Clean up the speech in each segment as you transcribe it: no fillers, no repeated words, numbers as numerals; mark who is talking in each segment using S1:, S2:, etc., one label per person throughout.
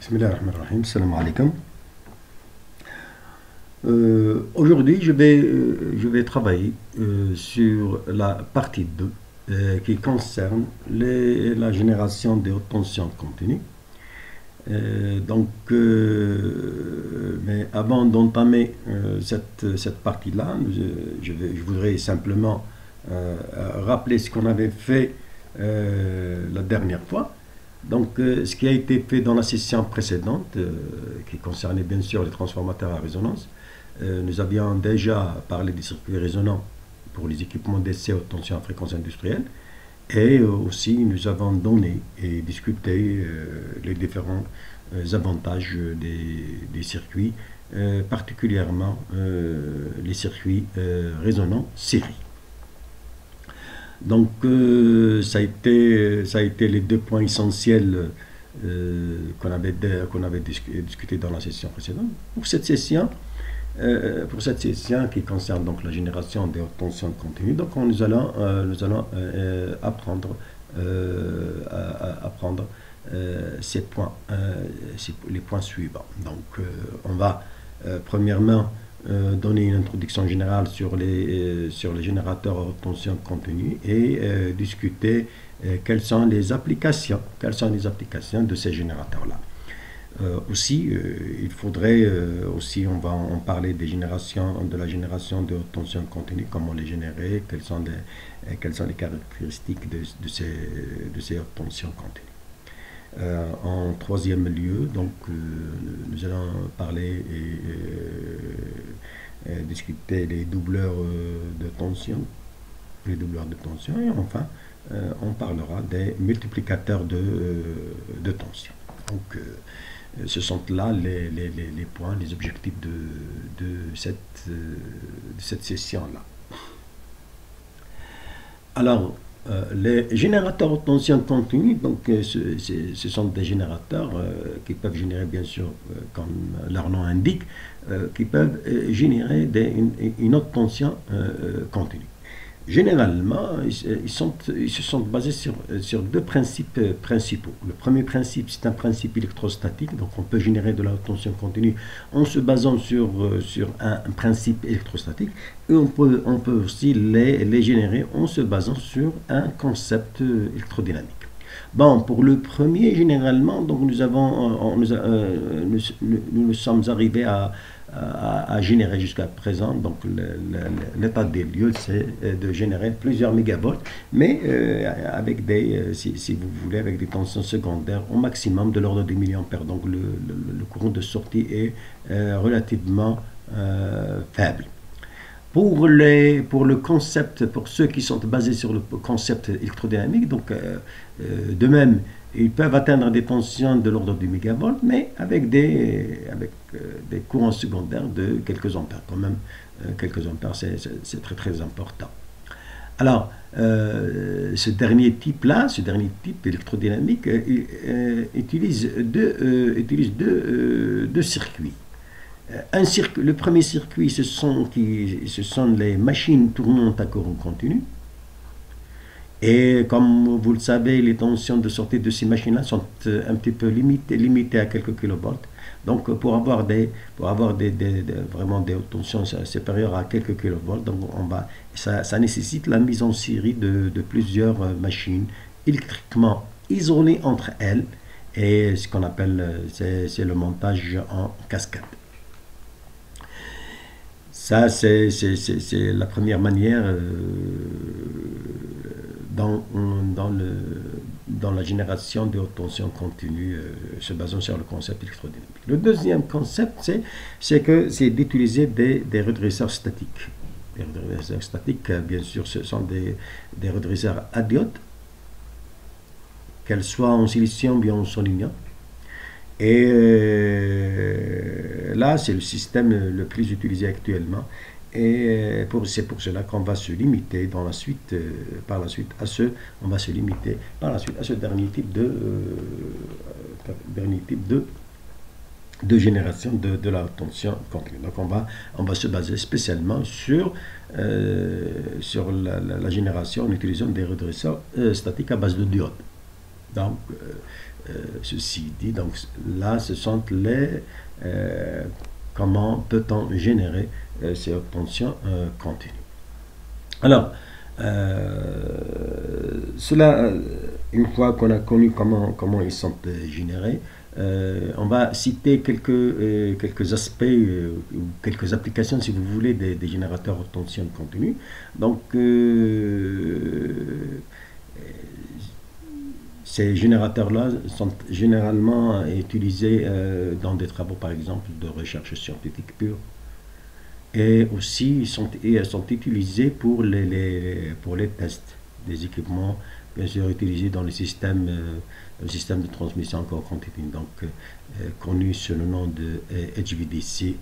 S1: Bismillahirrahmanirrahim, salam alaikum. Aujourd'hui, je vais travailler sur la partie 2 qui concerne la génération de haute tension continue. Mais avant d'entamer cette partie-là, je voudrais simplement rappeler ce qu'on avait fait la dernière fois. Donc, ce qui a été fait dans la session précédente, qui concernait bien sûr les transformateurs à résonance, nous avions déjà parlé des circuits résonants pour les équipements d'essai haute tension à fréquence industrielle, et aussi nous avons donné et discuté les différents avantages des circuits, particulièrement les circuits résonants série. Donc, ça a été les deux points essentiels qu'on avait discuté dans la session précédente. Pour cette session qui concerne donc la génération des hautes tensions continues, donc nous allons apprendre ces points, les points suivants. Donc, on va premièrement donner une introduction générale sur les générateurs à haute tension continue et discuter quelles sont les applications de ces générateurs-là. Aussi, il faudrait aussi, on va en parler de la génération de haute tension continue, comment les générer, quelles sont les caractéristiques de ces hautes tensions continues. En troisième lieu, donc, nous allons parler et discuter les doubleurs de tension, et enfin, on parlera des multiplicateurs de tension. Donc, ce sont là les points, les objectifs de cette session-là. Alors, les générateurs haute tension continue, donc ce sont des générateurs qui peuvent générer, bien sûr, comme leur nom indique, qui peuvent générer une haute tension continue. Généralement, ils se sont basés sur deux principes principaux. Le premier principe, c'est un principe électrostatique, donc on peut générer de la haute tension continue en se basant sur un principe électrostatique, et on peut aussi les générer en se basant sur un concept électrodynamique. Bon, pour le premier, généralement, donc nous sommes arrivés à générer jusqu'à présent, donc l'état des lieux, c'est de générer plusieurs mégavolts, mais avec si vous voulez, avec des tensions secondaires au maximum de l'ordre des milliampères. Donc le courant de sortie est relativement faible. Pour le concept, pour ceux qui sont basés sur le concept électrodynamique, donc de même, ils peuvent atteindre des tensions de l'ordre du mégavolts, mais avec des courants secondaires de quelques ampères. Quand même, quelques ampères, c'est très très important. Alors, ce dernier type électrodynamique, utilise deux circuits. Le premier circuit, ce sont les machines tournantes à courant continu. Et comme vous le savez, les tensions de sortie de ces machines-là sont un petit peu limitées à quelques kilovolts. Donc, pour avoir vraiment des hautes tensions supérieures à quelques kilovolts, donc ça nécessite la mise en série de plusieurs machines électriquement isolées entre elles, et ce qu'on appelle, c'est le montage en cascade. Ça, c'est la première manière dans la génération de haute tension continue, se basant sur le concept électrodynamique. Le deuxième concept, c'est d'utiliser des redresseurs statiques. Les redresseurs statiques, bien sûr, ce sont des redresseurs à diode, qu'elles soient en silicium ou bien en soulignant. Et là, c'est le système le plus utilisé actuellement. Et c'est pour cela qu'on va se limiter par la suite à ce dernier type de génération de la haute tension continue. Donc on va se baser spécialement sur la génération en utilisant des redresseurs statiques à base de diode. Donc Ceci dit, donc là, ce sont les comment peut-on générer ces hautes tensions continues. Alors, cela, une fois qu'on a connu comment ils sont générés, on va citer quelques aspects ou quelques applications, si vous voulez, des générateurs haute tension continue. Donc, ces générateurs-là sont généralement utilisés dans des travaux, par exemple, de recherche scientifique pure. Et aussi, ils sont utilisés pour les tests des équipements, bien sûr, utilisés dans le système de transmission encore continue, donc connu sous le nom de HVDC.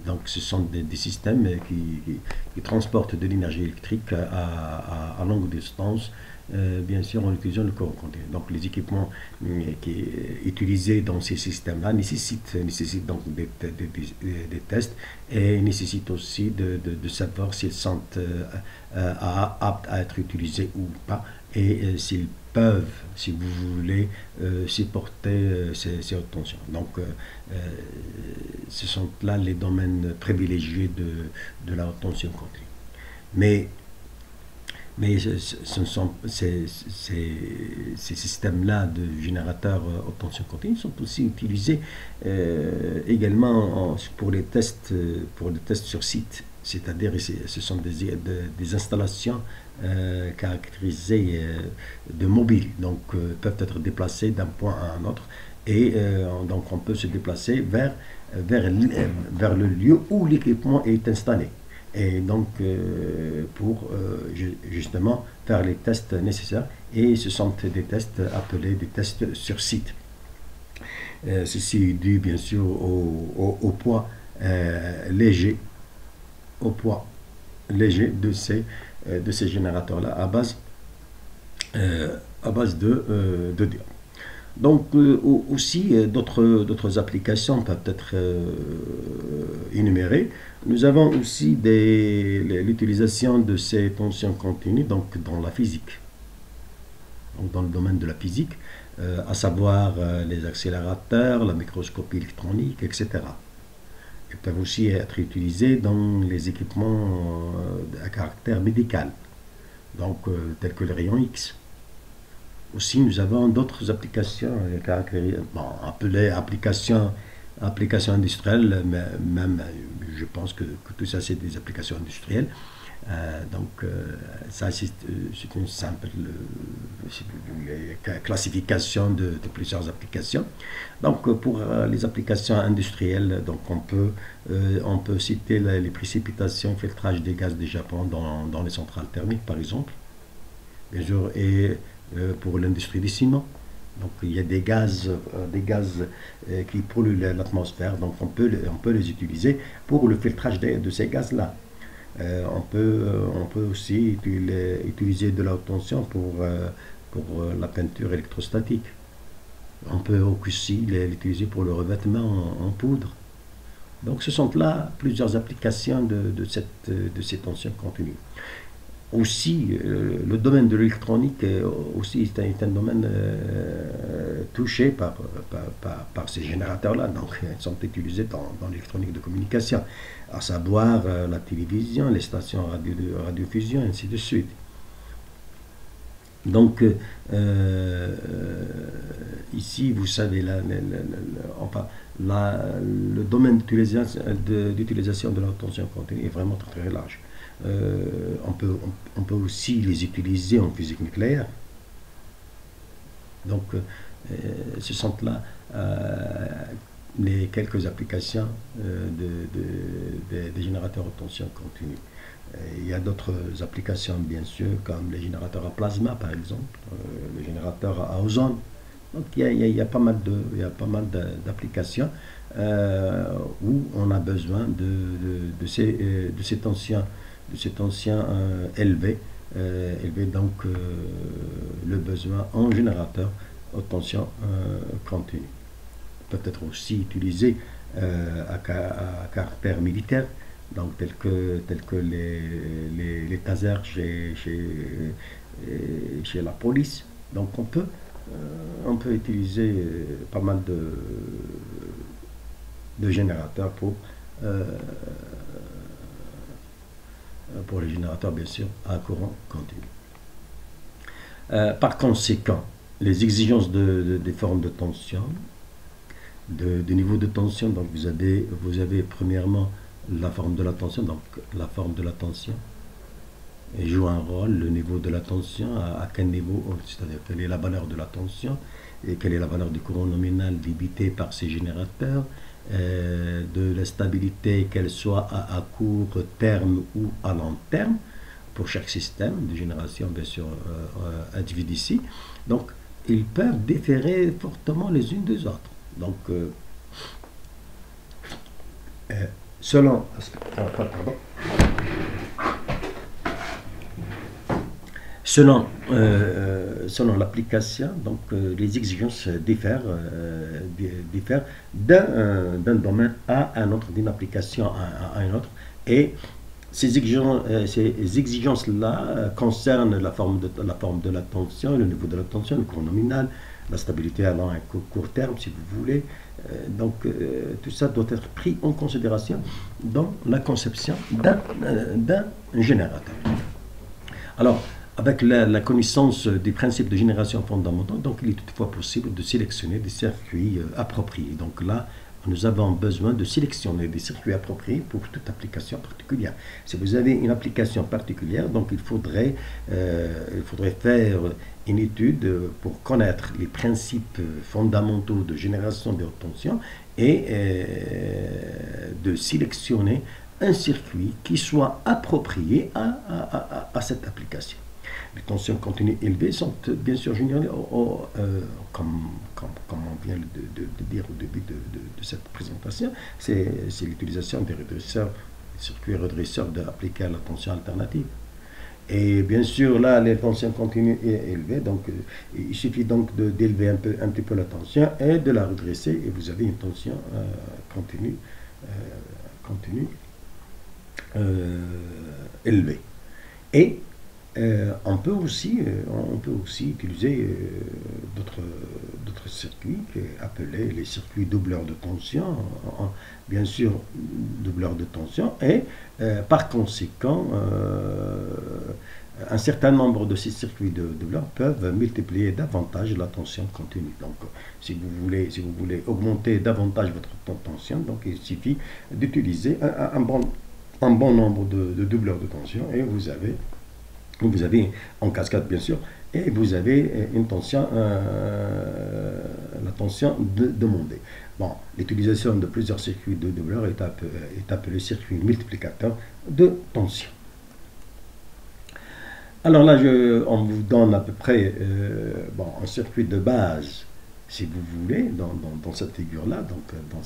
S1: Donc, ce sont des systèmes qui transportent de l'énergie électrique à longue distance, bien sûr en utilisant le courant continu. Donc, les équipements qui utilisés dans ces systèmes-là nécessitent donc des tests et nécessitent aussi de savoir s'ils sont aptes à être utilisés ou pas et s'ils peuvent, si vous voulez, supporter ces hautes tensions. Donc, ce sont là les domaines privilégiés de la haute tension continue. Mais ce sont ces systèmes-là de générateurs haute tension continue sont aussi utilisés également pour les tests sur site. C'est-à-dire ce sont des installations caractérisées de mobiles, donc peuvent être déplacées d'un point à un autre et donc on peut se déplacer vers le lieu où l'équipement est installé. Et donc, pour justement faire les tests nécessaires, et ce sont des tests appelés des tests sur site. Ceci est dû bien sûr au poids léger, de ces générateurs-là à base de diode. Donc aussi d'autres applications peuvent être énumérées. Nous avons aussi l'utilisation de ces tensions continues donc dans la physique, donc dans le domaine de la physique, à savoir les accélérateurs, la microscopie électronique, etc. Ils peuvent aussi être utilisés dans les équipements à caractère médical, donc tels que les rayons X. Aussi, nous avons d'autres applications appelées applications industrielles, mais même je pense que tout ça c'est des applications industrielles. Ça c'est une simple classification de plusieurs applications. Donc pour les applications industrielles, donc on peut citer les précipitations, filtrage des gaz du Japon dans les centrales thermiques par exemple, bien sûr, et pour l'industrie du ciment. Donc il y a des gaz qui polluent l'atmosphère, donc on peut les utiliser pour le filtrage de ces gaz-là. On peut aussi utiliser de la haute tension pour la peinture électrostatique. On peut aussi l'utiliser pour le revêtement en poudre. Donc ce sont là plusieurs applications de ces tensions continues. Aussi, le domaine de l'électronique aussi est un domaine touché par ces générateurs-là. Donc, ils sont utilisés dans l'électronique de communication, à savoir la télévision, les stations radiodiffusion, ainsi de suite. Donc, ici, vous savez, le domaine d'utilisation de la haute tension continue est vraiment très, très large. On peut aussi les utiliser en physique nucléaire. Donc, ce sont là les quelques applications des générateurs haute tension continue. Il y a d'autres applications, bien sûr, comme les générateurs à plasma, par exemple, les générateurs à ozone. Donc, il y a pas mal d'applications où on a besoin de ces tensions élevées, donc le besoin en générateur haute tension continue. Peut être aussi utilisé à caractère militaire, donc tel que les tasers chez la police. Donc on peut on peut utiliser pas mal de générateurs pour les générateurs, bien sûr, à courant continu. Par conséquent, les exigences des formes de tension, de niveau de tension, donc vous avez premièrement la forme de la tension, donc la forme de la tension joue un rôle, le niveau de la tension, à quel niveau, c'est-à-dire quelle est la valeur de la tension et quelle est la valeur du courant nominal débité par ces générateurs, de la stabilité, qu'elle soit à court terme ou à long terme, pour chaque système de génération, bien sûr, HVDC. Donc, ils peuvent différer fortement les unes des autres. Donc, selon l'application, donc les exigences diffèrent d'un domaine à un autre, d'une application à une autre, et ces exigences-là concernent la forme de la tension, le niveau de la tension, le courant nominal, la stabilité à long et court terme, si vous voulez. Donc, tout ça doit être pris en considération dans la conception d'un générateur. Alors, avec la connaissance des principes de génération fondamentaux, donc il est toutefois possible de sélectionner des circuits appropriés. Donc là, nous avons besoin de sélectionner des circuits appropriés pour toute application particulière. Si vous avez une application particulière, donc il faudrait faire une étude pour connaître les principes fondamentaux de génération de haute tension et de sélectionner un circuit qui soit approprié à cette application. Les tensions continues élevées sont bien sûr générées, comme on vient de dire au début de cette présentation, c'est l'utilisation des redresseurs, des circuits redresseurs appliqués à la tension alternative. Et bien sûr, là, les tensions continues élevées, donc il suffit donc d'élever un petit peu la tension et de la redresser, et vous avez une tension continue élevée. Et on peut aussi utiliser d'autres circuits appelés les circuits doubleurs de tension, bien sûr doubleurs de tension, et par conséquent un certain nombre de ces circuits de doubleurs peuvent multiplier davantage la tension continue. Donc si vous voulez augmenter davantage votre tension, donc il suffit d'utiliser un bon nombre de doubleurs de tension, et vous avez en cascade bien sûr, et vous avez une tension, la tension demandée. Bon, l'utilisation de plusieurs circuits de doubleurs est appelée circuit multiplicateur de tension. Alors là, on vous donne à peu près un circuit de base, si vous voulez, dans cette figure-là, donc dans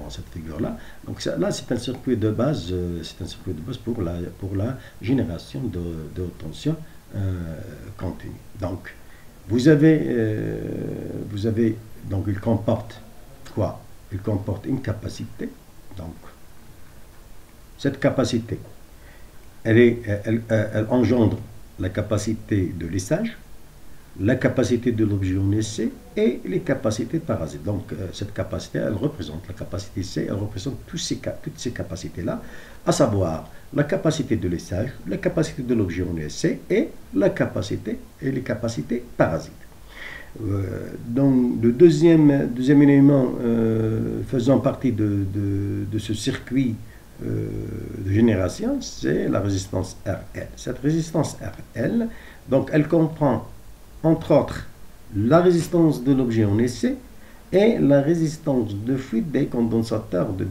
S1: cette figure-là. Donc là, c'est un circuit de base, pour la génération de haute tension continue. Donc vous avez donc il comporte quoi? Il comporte une capacité. Donc cette capacité, elle engendre la capacité de lissage, la capacité de l'objet en essai et les capacités parasites. Donc cette capacité, elle représente la capacité C, elle représente toutes ces capacités-là, à savoir la capacité de lissage, la capacité de l'objet en essai et les capacités parasites. Donc le deuxième élément faisant partie de ce circuit de génération, c'est la résistance RL. Cette résistance RL, donc elle comprend entre autres la résistance de l'objet en essai et la résistance de fuite des condensateurs de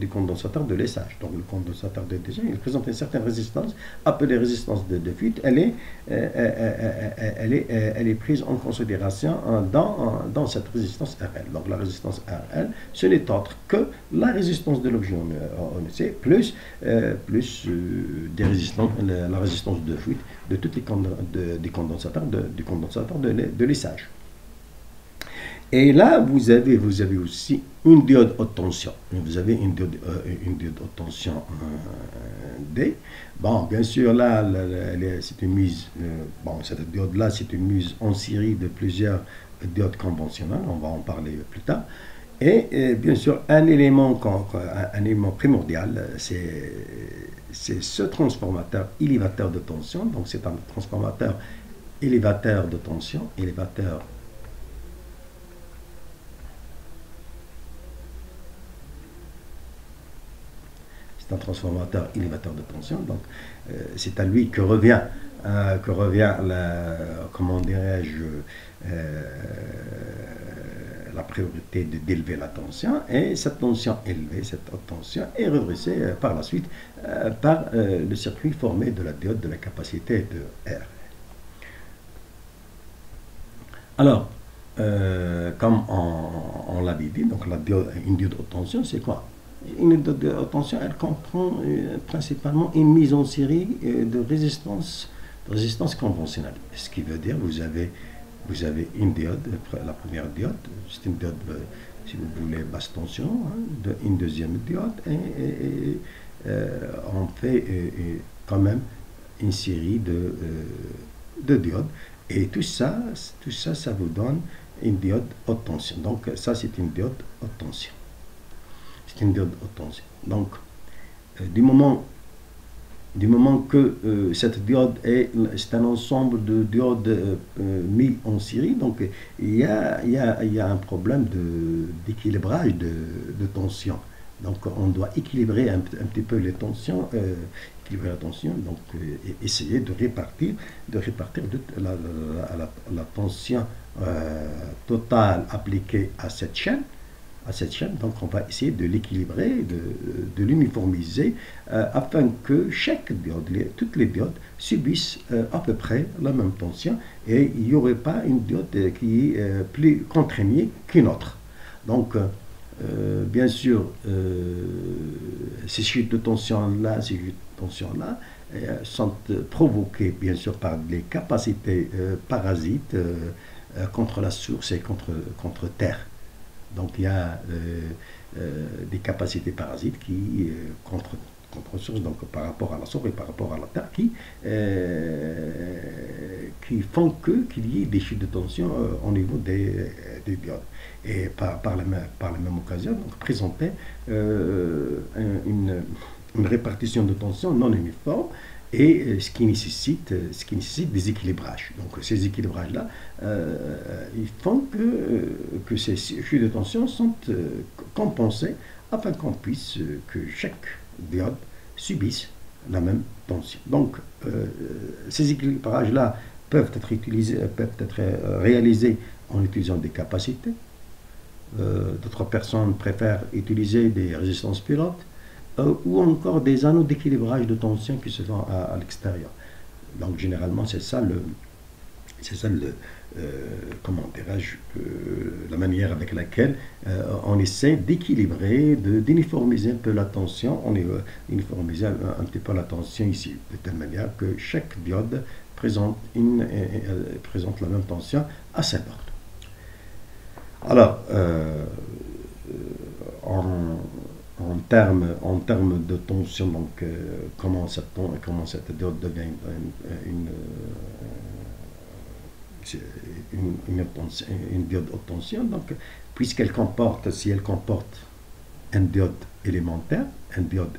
S1: lissage. Donc le condensateur de lissage, il présente une certaine résistance appelée résistance de fuite. Elle est prise en considération dans cette résistance RL. Donc la résistance RL, ce n'est autre que la résistance de l'objet en essai plus la résistance de fuite de tous des condensateurs de lissage. Et là, vous avez aussi une diode haute tension. Vous avez une diode haute tension D. Bon, bien sûr, là, c'est une mise. Cette diode-là, c'est une mise en série de plusieurs diode conventionnelle, on va en parler plus tard. Et bien sûr, un élément primordial, c'est ce transformateur élévateur de tension. Donc c'est un transformateur élévateur de tension, c'est un transformateur élévateur de tension. Donc c'est à lui que revient comment dirais-je, la priorité d'élever la tension, et cette tension élevée, cette haute tension est redressée par la suite par le circuit formé de la diode de la capacité de R. Alors, comme on l'avait dit, donc une diode haute tension, c'est quoi? Une diode haute tension, elle comprend principalement une mise en série de résistance conventionnelle. Ce qui veut dire vous avez une diode, la première diode, c'est une diode, si vous voulez, basse tension, hein, une deuxième diode, et on fait quand même une série de diodes, et tout ça, ça vous donne une diode haute tension. Donc ça, c'est une diode haute tension. C'est une diode haute tension. Donc, du moment que cette diode c'est un ensemble de diodes mis en série, donc il y a un problème d'équilibrage de tension. Donc on doit équilibrer un petit peu les tensions, équilibrer la tension, donc essayer de répartir la tension totale appliquée à cette chaîne. Donc on va essayer de l'équilibrer, de l'uniformiser, afin que chaque diode, toutes les diodes subissent à peu près la même tension, et il n'y aurait pas une diode qui est plus contraignée qu'une autre. Donc bien sûr, ces chutes de tension-là, sont provoquées bien sûr par les capacités parasites contre la source et contre Terre. Donc il y a des capacités parasites qui contre source, donc par rapport à la source et par rapport à la Terre, qui font qu'il y ait des chutes de tension au niveau des diodes. Et par la même occasion, donc présenter une répartition de tension non uniforme, et ce qui nécessite des équilibrages. Donc ces équilibrages-là, ils font que ces chutes de tension sont compensées, afin qu'on puisse, que chaque diode subisse la même tension. Donc ces équilibrages-là peuvent être réalisés en utilisant des capacités. D'autres personnes préfèrent utiliser des résistances pilotes, ou encore des anneaux d'équilibrage de tension qui se font à l'extérieur. Donc généralement c'est ça comment dirais-je, la manière avec laquelle on essaie d'équilibrer, d'uniformiser un peu la tension, uniformiser un petit peu la tension ici, de telle manière que chaque diode présente la même tension à sa borne. Alors, en termes de tension, donc comment cette diode devient une diode haute tension, donc puisqu'elle comporte, si elle comporte un diode élémentaire, un diode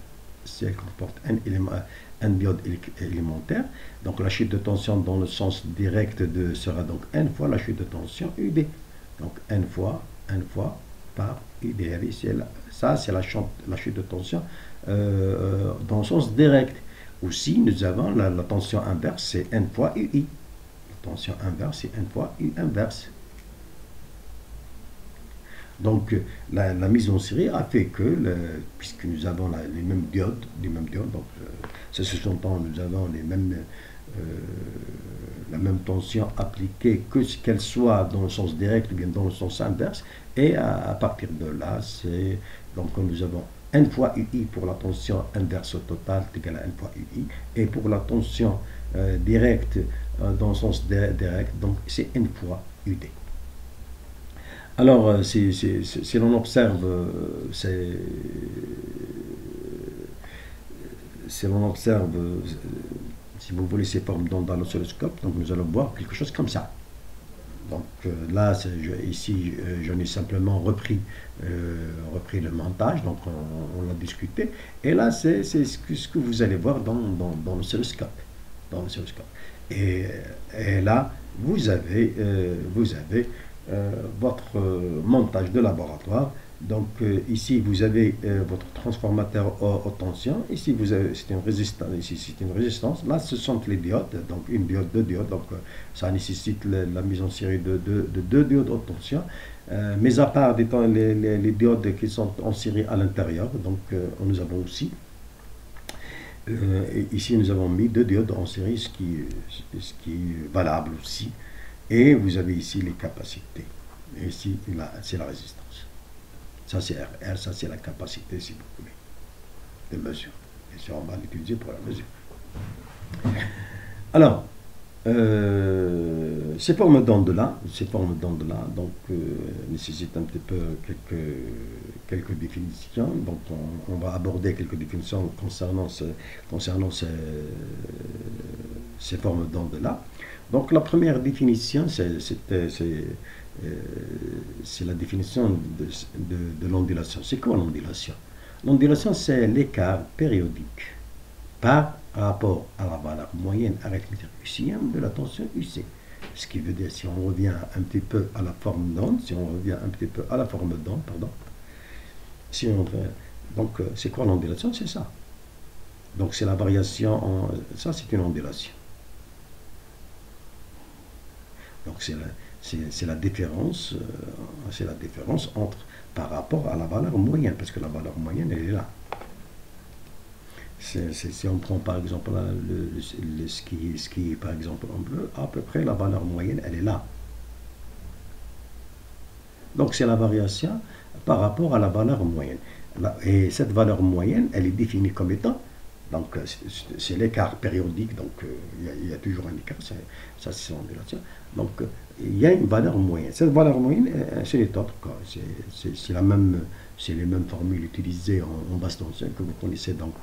S1: élémentaire, donc la chute de tension dans le sens direct sera donc n fois la chute de tension UD. Donc n fois par UD. Ça, c'est la chute de tension dans le sens direct. Aussi, nous avons la tension inverse, c'est n fois UI. La tension inverse, c'est n fois U inverse. Donc, la mise en série a fait que, puisque nous avons les mêmes diodes, donc ce sous-entend, nous avons la même tension appliquée, qu'elle soit dans le sens direct ou bien dans le sens inverse, et à partir de là, donc nous avons n fois UI pour la tension inverse totale est égal à n fois UI, et pour la tension directe dans le sens direct, donc c'est n fois UD. Alors, si l'on observe, si vous voulez, ces formes dans l'oscilloscope, donc nous allons voir quelque chose comme ça. Donc là, ici, j'en ai simplement repris le montage, donc on l'a discuté. Et là, c'est ce que vous allez voir dans l'oscilloscope. Dans l'oscilloscope. Et là, vous avez votre montage de laboratoire. Donc ici, vous avez votre transformateur haute tension. Ici, vous avez, c'est une résistance. Ici, c'est une résistance. Là, ce sont les diodes. Donc une diode, deux diodes. Donc ça nécessite la mise en série de deux diodes haute tension. Mais à part les diodes qui sont en série à l'intérieur. Donc nous avons aussi ici, nous avons mis deux diodes en série, ce qui est valable aussi. Et vous avez ici les capacités. Et ici, c'est la résistance. Ça, c'est RR, ça, c'est la capacité, si vous voulez, de mesure. Bien sûr, on va l'utiliser pour la mesure. Alors, ces formes d'ondes-là, donc, nécessitent un petit peu quelques définitions. Donc, on va aborder quelques définitions concernant ces formes d'ondes-là. Donc, la première définition, c'est la définition de l'ondulation. C'est quoi l'ondulation? L'ondulation, c'est l'écart périodique par rapport à la valeur moyenne arithmétique UCM de la tension UC. Ce qui veut dire, si on revient un petit peu à la forme d'onde, donc c'est quoi l'ondulation? C'est ça. Donc c'est la variation, ça c'est une ondulation. Donc c'est la différence entre par rapport à la valeur moyenne, parce que la valeur moyenne elle est là. Si on prend par exemple là, ce qui est par exemple en bleu, à peu près la valeur moyenne elle est là. Donc c'est la variation par rapport à la valeur moyenne. Et cette valeur moyenne elle est définie comme étant, donc c'est l'écart périodique, donc il y a toujours un écart, ça c'est l'ondulation. Donc il y a une valeur moyenne. Cette valeur moyenne, c'est les autres, c'est les mêmes formules utilisées en basse tension que vous connaissez donc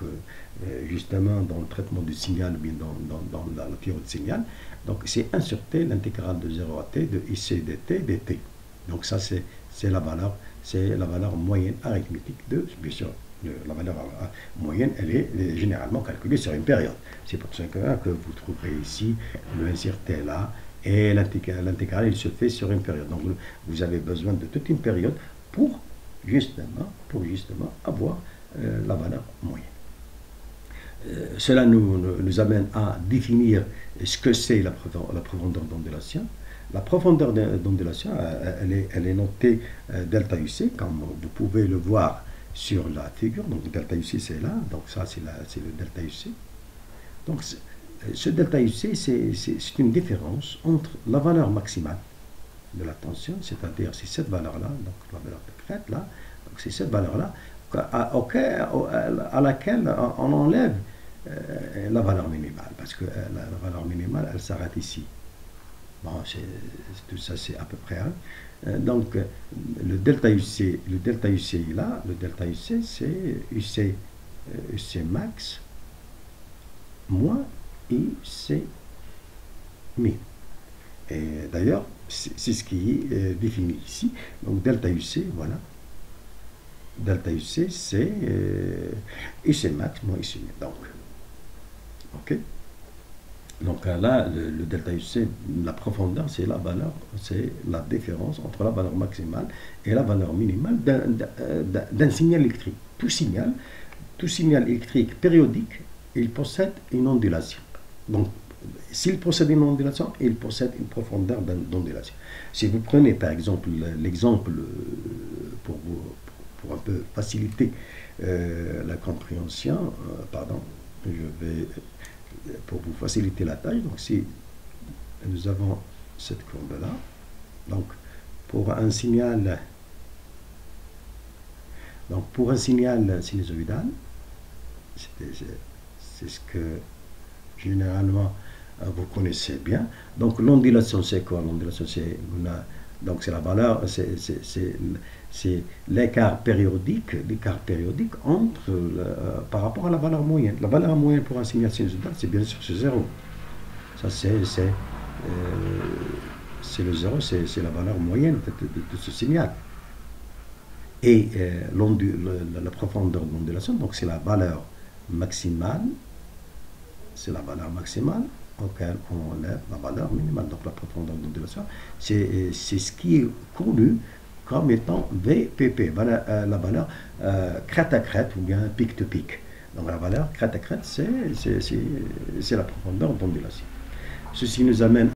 S1: justement dans le traitement du signal ou bien dans la théorie de signal. Donc c'est 1 sur t, l'intégrale de 0 à t de ic dt dt. Donc ça c'est la valeur moyenne arithmétique de, bien sûr, la valeur moyenne, elle est généralement calculée sur une période. C'est pour ça que vous trouverez ici le 1 sur t là, et l'intégrale, il se fait sur une période. Donc vous avez besoin de toute une période pour justement avoir la valeur moyenne. Cela nous amène à définir ce que c'est la profondeur d'ondulation. La profondeur d'ondulation, elle est notée delta UC, comme vous pouvez le voir sur la figure. Donc delta UC c'est là, donc ça c'est le delta UC. Donc ce delta UC c'est une différence entre la valeur maximale de la tension, c'est-à-dire c'est cette valeur-là, donc la valeur de crête là, donc c'est cette valeur-là à laquelle on enlève la valeur minimale, parce que la valeur minimale elle s'arrête ici. Bon, tout ça c'est à peu près donc le delta UC est là, le delta UC c'est UC max moins UC min. Et d'ailleurs c'est ce qui est défini ici. Donc delta UC, voilà, delta UC c'est UC max moins UC min. Donc ok. Donc là, le delta UC, la profondeur, c'est la différence entre la valeur maximale et la valeur minimale d'un signal électrique. Tout signal électrique périodique, il possède une ondulation. Donc, s'il possède une ondulation, il possède une profondeur d'ondulation. Si vous prenez par exemple l'exemple, pour un peu faciliter la compréhension, pour vous faciliter la tâche, donc si nous avons cette courbe-là, donc pour un signal sinusoïdal, c'est ce que généralement vous connaissez bien. Donc l'ondulation c'est quoi? L'ondulation c'est la valeur, c'est l'écart périodique entre par rapport à la valeur moyenne. La valeur moyenne pour un signal sinusoïdal, c'est bien sûr 0. Ça c'est le zéro, c'est la valeur moyenne de ce signal. Et la profondeur d'ondulation, donc c'est la valeur maximale, auquel on enlève la valeur minimale. Donc la profondeur d'ondulation, c'est ce qui est connu comme étant VPP, la valeur crête à crête ou bien pic to pic. Donc la valeur crête à crête, c'est la profondeur d'ondulation. Ceci nous amène